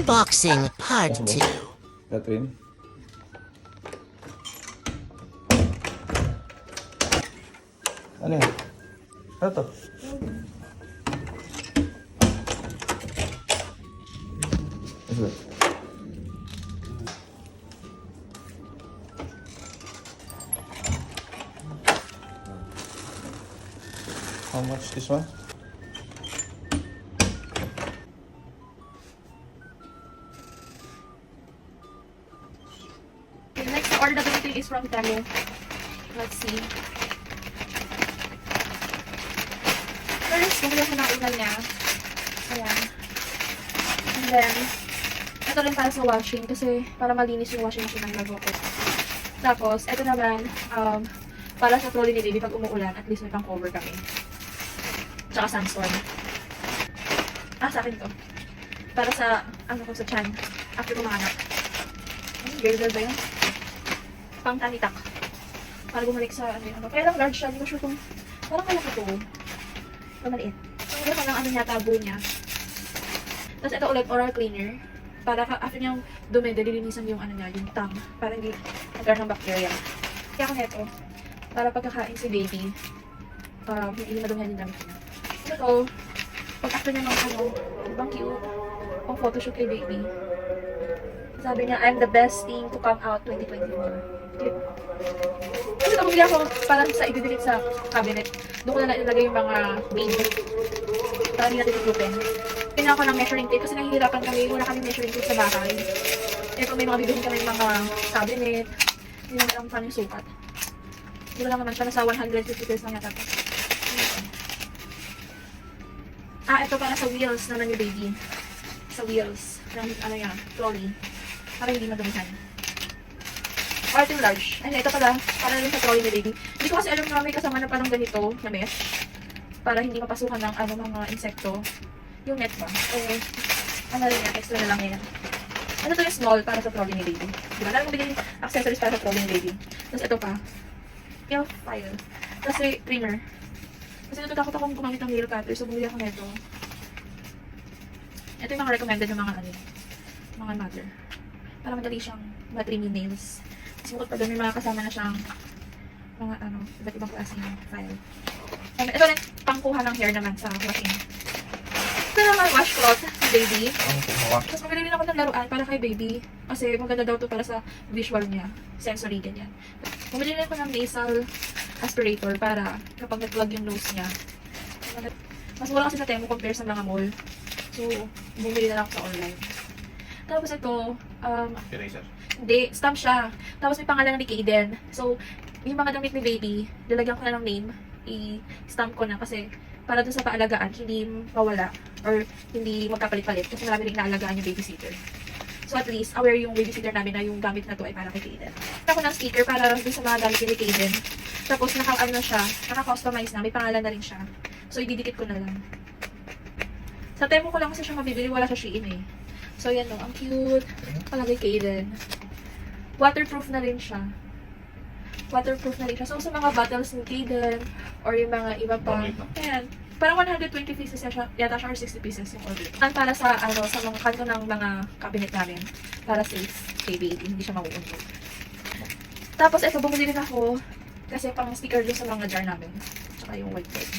Unboxing Part 2. Gatuin. Ano yan? Ano to? Ano ba? How much this one? The next order na dumating is from Italy. Let's see. First, bumili ako ng ulan niya. Ayan. And then, ito rin para sa washing kasi para malinis yung washing machine ng bago ko. Tapos, ito naman, para sa trolley ni baby pag umuulan, at least may pang cover kami. Tsaka sunstorm. Sa akin to. Para sa, ko sa chan. After kumanganak. Girdle ba yun? Pang tanitak. Para bumalik sa, Kaya lang large siya, hindi ko sure kung, parang malaki to. Maliit. Ang ganda ng niya, tabo niya. Tapos ito ulit, oral cleaner. Para after niyang dumi, dilinisan yung niya, yung tongue. Para hindi magkaroon ng bacteria. Kaya ako neto, para pagkakain si baby, hindi madumihan yung damit niya. Ito, pag after niya ibang cute, pang photoshoot kay baby. Sabi niya, I'm the best thing to come out 2024. Cute. Kasi bumili ako parang sa ididikit sa cabinet. Doon ko na ilagay yung mga baby. Para hindi natin tutupin. Pinaka ko ng measuring tape kasi nahihirapan kami. Wala kami measuring tape sa bahay. Eh kung may mga bibilhin kami mga cabinet, hindi naman alam paano yung sukat. Dito lang naman siya. Nasa 150 pesos lang yata. Ito para sa wheels naman yung baby. Sa wheels. Ng trolley. Para hindi madumihan. Or ito yung large. Ay, ito pala. Para rin sa trolley ni baby. Hindi ko kasi alam na may kasama na parang ganito na mesh. Para hindi mapasukan ng mga insekto. Yung net ba? So, rin yan. Extra na lang yan. Ano to yung small para sa trolley ni baby. Diba? Nalang bilhin accessories para sa trolley ni baby. Tapos ito pa. Yung file. Tapos trimmer. Kasi natatakot akong gumamit ng nail cutter. So, bumili ako nito. Ito yung mga recommended ng mga mother. Para madali siyang ma-trim yung nails. Kasi bukod pa doon, may mga kasama na siyang mga iba't ibang klaseng file. And ito rin, pangkuha ng hair naman sa washing. Ito naman, washcloth sa baby. Tapos mamili rin ako ng laruan para kay baby. Kasi maganda daw to para sa visual niya. Sensory, ganyan. Mamili rin ako ng nasal aspirator para kapag nag-plug yung nose niya. Mas mura kasi sa Temu compare sa mga mall. So, bumili na lang ako sa online. Tapos ito, Eraser. hindi, stamp siya. Tapos may pangalan ni Kaden. So, yung mga damit ni baby, lalagyan ko na ng name, i-stamp ko na kasi para dun sa paalagaan, hindi mawala or hindi magkapalit-palit kasi marami rin naalagaan yung babysitter. So, at least, aware yung babysitter namin na yung gamit na to ay para kay Kaden. Ako ng sticker para dun sa mga gamit ni Kaden. Tapos, naka-customize na, may pangalan na rin siya. So, ididikit ko na lang. Sa Temu ko lang kasi siya mabibili, wala sa Shein eh. So, yan ang cute. Palagay Kaden. Waterproof na rin siya. Waterproof na rin siya. So, sa mga bottles ni Kaden, or yung mga iba pa, ayan. Parang 120 pieces yata siya, or 60 pieces yung order. Para sa, sa mga kanto ng mga cabinet namin. Para safe kay baby, hindi siya mauunod. Tapos, ito, bumili rin ako, kasi pang sticker doon sa mga jar namin. Tsaka yung whiteboard.